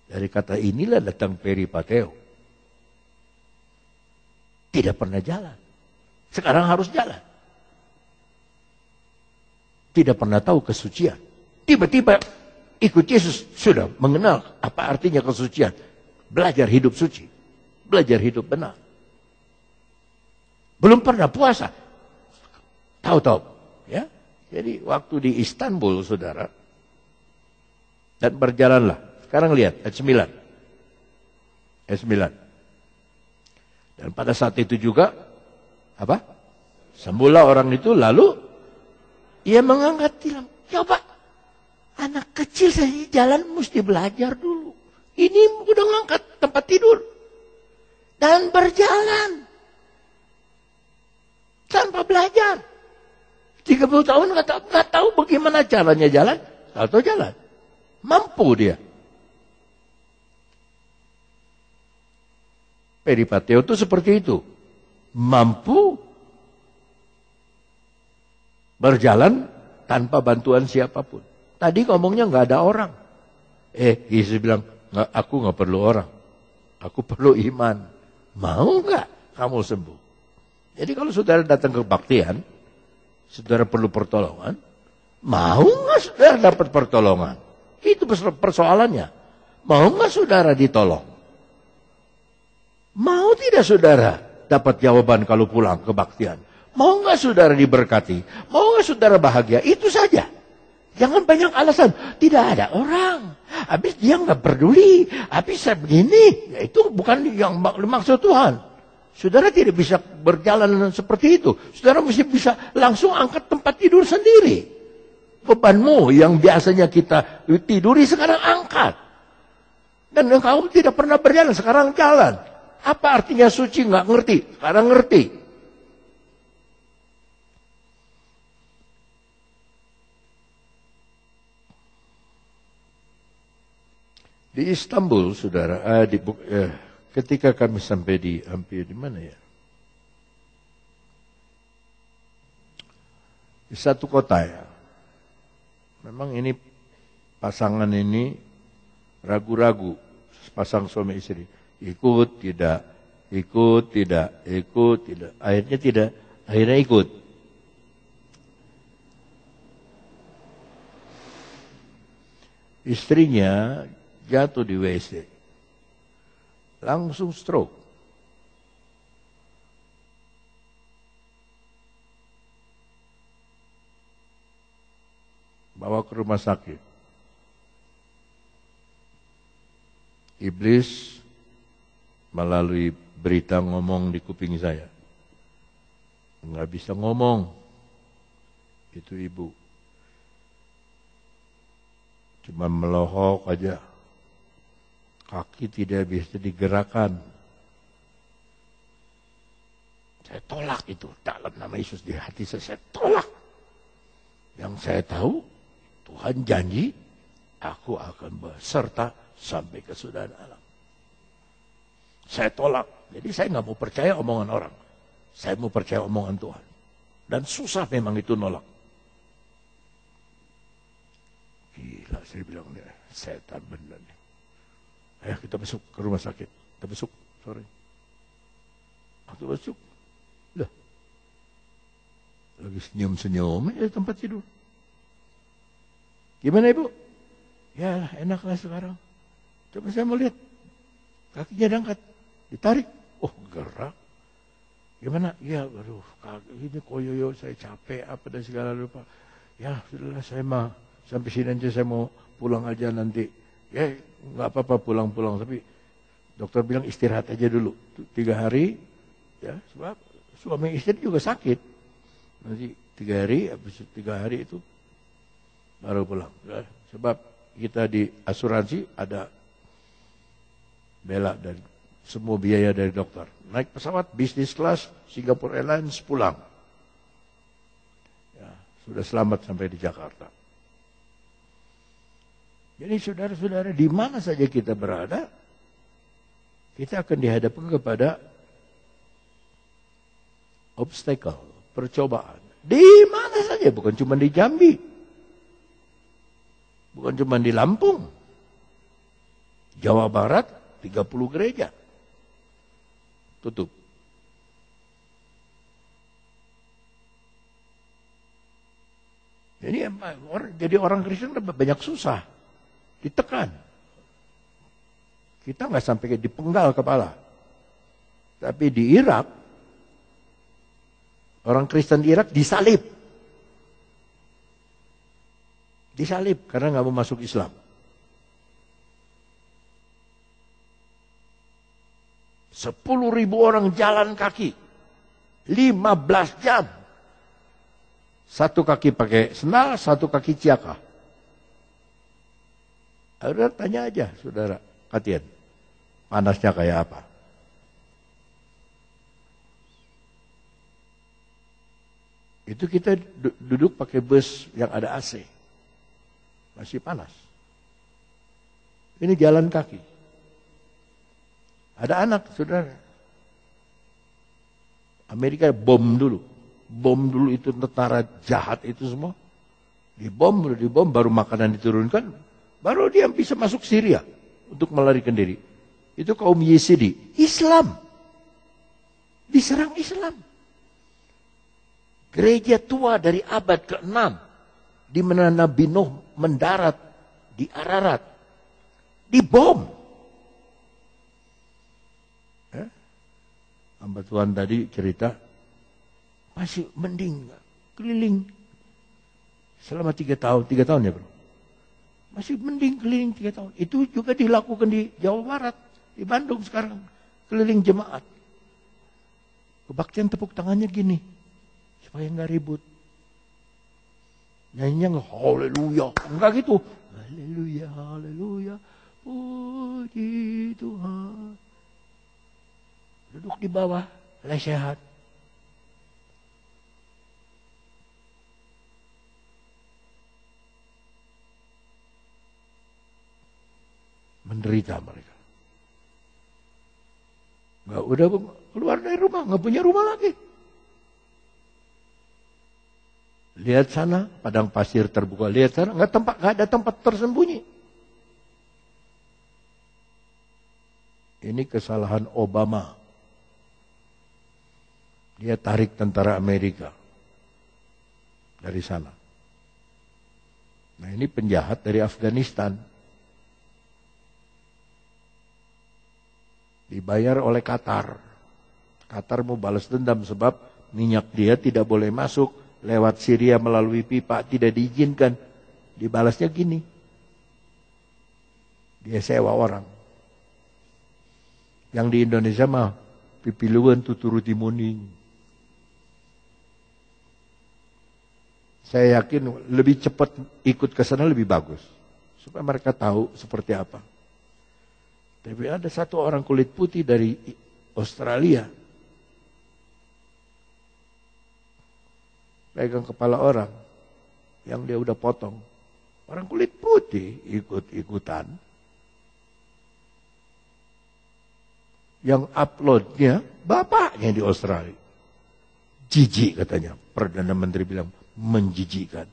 Dari kata inilah datang peripateo. Tidak pernah jalan. Sekarang harus jalan. Tidak pernah tahu kesucian. Tiba-tiba ikut Yesus, sudah mengenal apa artinya kesucian. Belajar hidup suci. Belajar hidup benar. Belum pernah puasa. Tahu-tahu. Ya. Jadi waktu di Istanbul, saudara. Dan berjalanlah. Sekarang lihat, ayat 9. Ayat 9. Dan pada saat itu juga, apa? Semula orang itu, lalu ia mengangkat tilam. Coba, anak kecil saja jalan mesti belajar dulu. Ini udah ngangkat tempat tidur. Dan berjalan. Tanpa belajar. 30 tahun nggak tahu bagaimana caranya jalan. Atau jalan. Mampu dia. Peripateo itu seperti itu. Mampu berjalan tanpa bantuan siapapun. Tadi ngomongnya nggak ada orang. Yesus bilang, aku nggak perlu orang. Aku perlu iman. Mau nggak kamu sembuh? Jadi kalau saudara datang ke kebaktian, saudara perlu pertolongan. Mau nggak saudara dapat pertolongan? Itu persoalannya. Mau nggak saudara ditolong? Mau tidak saudara dapat jawaban kalau pulang kebaktian? Mau nggak saudara diberkati? Mau nggak saudara bahagia? Itu saja. Jangan banyak alasan. Tidak ada orang. Habis dia nggak peduli. Habis saya begini. Ya, itu bukan yang maksud Tuhan. Saudara tidak bisa berjalan seperti itu. Saudara mesti bisa langsung angkat tempat tidur sendiri. Bebanmu yang biasanya kita tiduri sekarang angkat. Dan engkau tidak pernah berjalan, sekarang jalan. Apa artinya suci? Nggak ngerti. Sekarang ngerti. Di Istanbul, saudara, ketika kami sampai di hampir di mana ya? Di satu kota ya. Memang ini pasangan ini ragu-ragu, pasang suami istri. Ikut, tidak, ikut, tidak, ikut, tidak. Akhirnya tidak, akhirnya ikut. Istrinya jatuh di WC. Langsung stroke. Bawa ke rumah sakit. Iblis melalui berita ngomong di kuping saya. Nggak bisa ngomong. Itu ibu. Cuma melohok aja. Kaki tidak bisa digerakkan. Saya tolak itu. Dalam nama Yesus di hati saya tolak. Yang saya tahu, Tuhan janji, aku akan beserta sampai kesudahan alam. Saya tolak. Jadi saya nggak mau percaya omongan orang. Saya mau percaya omongan Tuhan. Dan susah memang itu nolak. Gila, saya bilang, setan benar nih. Ayo kita masuk ke rumah sakit. Kita masuk sore. Waktu masuk, lah, lagi senyum-senyum di tempat tidur. Gimana ibu? Ya enaklah sekarang. Coba saya mau lihat. Kakinya diangkat. Ditarik. Oh gerak. Gimana? Ya aduh. Ini koyoyo saya capek apa dan segala lupa. Ya sudahlah saya mah. Sampai sini aja saya mau pulang aja nanti. Ya nggak apa-apa pulang-pulang. Tapi dokter bilang istirahat aja dulu. 3 hari. Ya sebab suami istri juga sakit. Nanti 3 hari. Habis 3 hari itu baru pulang. Ya, sebab kita di asuransi ada bela dari semua biaya dari dokter. Naik pesawat bisnis kelas Singapore Airlines pulang. Ya, sudah selamat sampai di Jakarta. Jadi saudara-saudara di mana saja kita berada, kita akan dihadapkan kepada obstacle, percobaan. Di mana saja, bukan cuma di Jambi. Bukan cuma di Lampung. Jawa Barat 30 gereja. Tutup. Jadi orang Kristen banyak susah. Ditekan. Kita nggak sampai dipenggal kepala. Tapi di Irak, orang Kristen di Irak disalib. Disalib karena nggak mau masuk Islam. 10.000 orang jalan kaki. 15 jam. Satu kaki pakai sendal, satu kaki ciaka. Saudara tanya aja, saudara Katian. Panasnya kayak apa? Itu kita duduk pakai bus yang ada AC. Masih panas. Ini jalan kaki. Ada anak, saudara. Amerika bom dulu. Bom dulu itu tentara jahat itu semua. Dibom baru makanan diturunkan. Baru dia bisa masuk Syria untuk melarikan diri. Itu kaum Yezidi. Islam. Diserang Islam. Gereja tua dari abad ke-6. Di mana Nabi Nuh mendarat di Ararat. Dibom. Hamba Tuhan tadi cerita. Masih mending keliling selama 3 tahun. 3 tahun ya bro. Masih mending keliling 3 tahun. Itu juga dilakukan di Jawa Barat. Di Bandung sekarang. Keliling jemaat. Kebaktian tepuk tangannya gini. Supaya nggak ribut. Nyanyinya nggak haleluya. Enggak gitu. Haleluya, haleluya. Puji Tuhan. Duduk di bawah. Lesehat. Menderita mereka. Nggak udah keluar dari rumah, nggak punya rumah lagi. Lihat sana, padang pasir terbuka. Lihat sana, nggak ada tempat tersembunyi. Ini kesalahan Obama. Dia tarik tentara Amerika dari sana. Nah ini penjahat dari Afghanistan. Dibayar oleh Qatar. Qatar mau balas dendam sebab minyak dia tidak boleh masuk lewat Syria melalui pipa, tidak diizinkan. Dibalasnya gini. Dia sewa orang. Yang di Indonesia mah pipiluan tuturuti muning. Saya yakin lebih cepat ikut ke sana lebih bagus. Supaya mereka tahu seperti apa. Tapi ada satu orang kulit putih dari Australia. Pegang kepala orang. Yang dia udah potong. Orang kulit putih ikut-ikutan. Yang uploadnya bapaknya di Australia. Jijik katanya. Perdana Menteri bilang menjijikkan.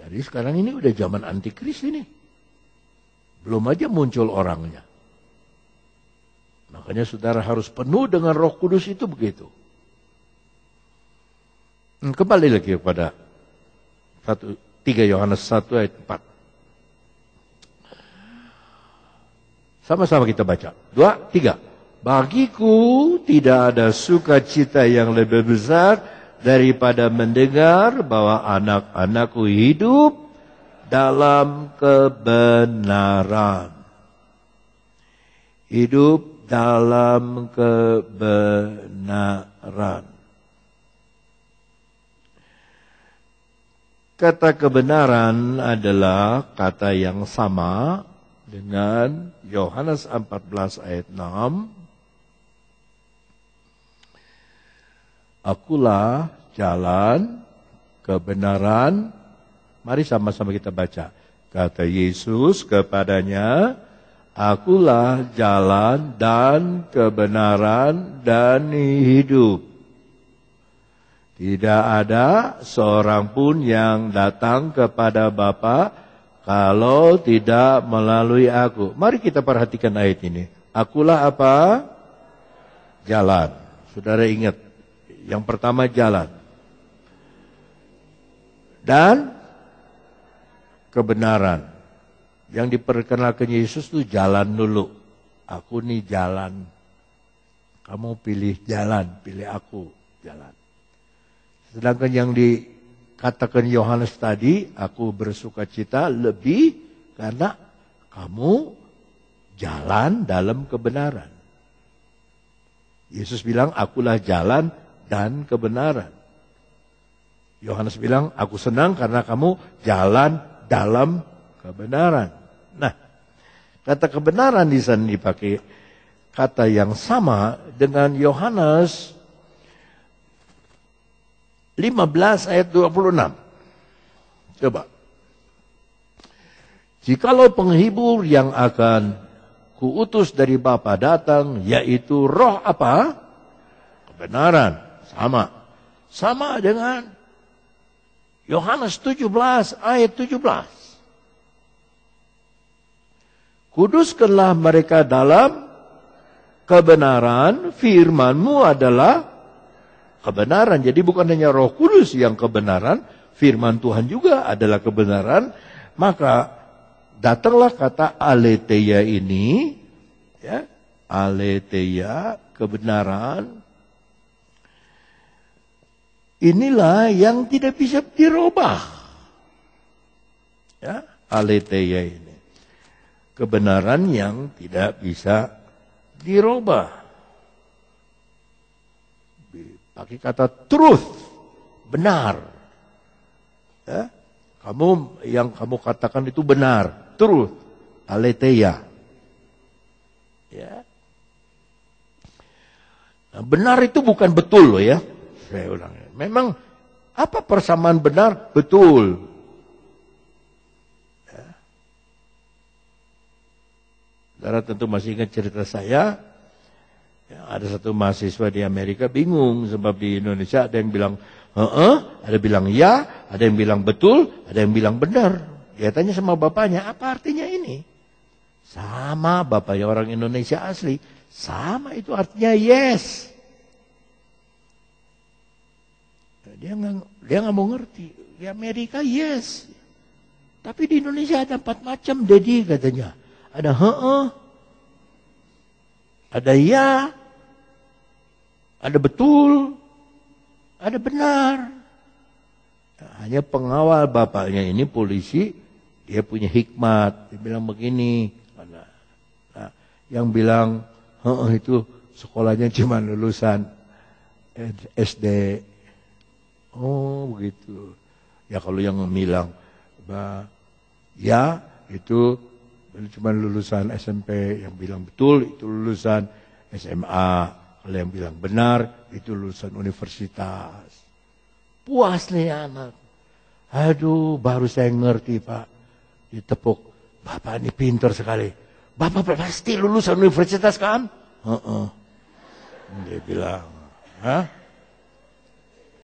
Jadi sekarang ini udah zaman antikris ini. Belum aja muncul orangnya. Makanya saudara harus penuh dengan Roh Kudus itu begitu. Kembali lagi kepada 3 Yohanes 1 ayat 4. Sama-sama kita baca. 2, 3. Bagiku tidak ada sukacita yang lebih besar daripada mendengar bahwa anak-anakku hidup dalam kebenaran. Hidup dalam kebenaran. Kata kebenaran adalah kata yang sama dengan Yohanes 14 ayat 6. Akulah jalan, kebenaran. Mari sama-sama kita baca. Kata Yesus kepadanya, akulah jalan dan kebenaran dan hidup. Tidak ada seorang pun yang datang kepada Bapa kalau tidak melalui aku. Mari kita perhatikan ayat ini. Akulah apa? Jalan. Saudara ingat, yang pertama jalan. Dan kebenaran. Yang diperkenalkan Yesus itu jalan dulu. Aku nih jalan. Kamu pilih jalan, pilih aku jalan. Sedangkan yang dikatakan Yohanes tadi, aku bersukacita lebih karena kamu jalan dalam kebenaran. Yesus bilang, akulah jalan dan kebenaran. Yohanes bilang, aku senang karena kamu jalan dalam kebenaran. Nah, kata kebenaran di sana dipakai kata yang sama dengan Yohanes 15 ayat 26. Coba. Jikalau penghibur yang akan kuutus dari Bapa datang, yaitu roh apa? Kebenaran. Sama dengan Yohanes 17 ayat 17. Kuduskanlah mereka dalam kebenaran, firman-Mu adalah kebenaran. Jadi bukan hanya Roh Kudus yang kebenaran, firman Tuhan juga adalah kebenaran. Maka datanglah kata aletheia ini, ya, aletheia, kebenaran. Inilah yang tidak bisa dirubah. Ya, aletheia ini. Kebenaran yang tidak bisa dirubah. Pakai kata truth, benar. Ya, yang kamu katakan itu benar, truth, aletheia. Ya. Nah, benar itu bukan betul loh ya. Saya ulang. Memang apa persamaan benar betul? Ya. Saudara tentu masih ingat cerita saya. Ya, ada satu mahasiswa di Amerika bingung sebab di Indonesia ada yang bilang ada bilang ya, ada yang bilang betul, ada yang bilang benar. Dia tanya sama bapaknya, apa artinya ini? Sama, bapaknya orang Indonesia asli. Sama itu artinya yes. Dia nggak mau ngerti. Di Amerika yes. Tapi di Indonesia ada 4 macam, Dedi katanya. Ada ada ya, ada betul, ada benar. Nah, hanya pengawal bapaknya ini polisi, dia punya hikmat. Dia bilang begini. Nah, yang bilang itu sekolahnya cuma lulusan SD. Oh begitu. Ya kalau yang bilang ya itu cuma lulusan SMP, yang bilang betul itu lulusan SMA. Kalau yang bilang benar itu lulusan universitas. Puas nih anak. Aduh, baru saya ngerti Pak. Ditepuk. Bapak ini pintar sekali. Bapak pasti lulusan universitas kan? Dia bilang, hah?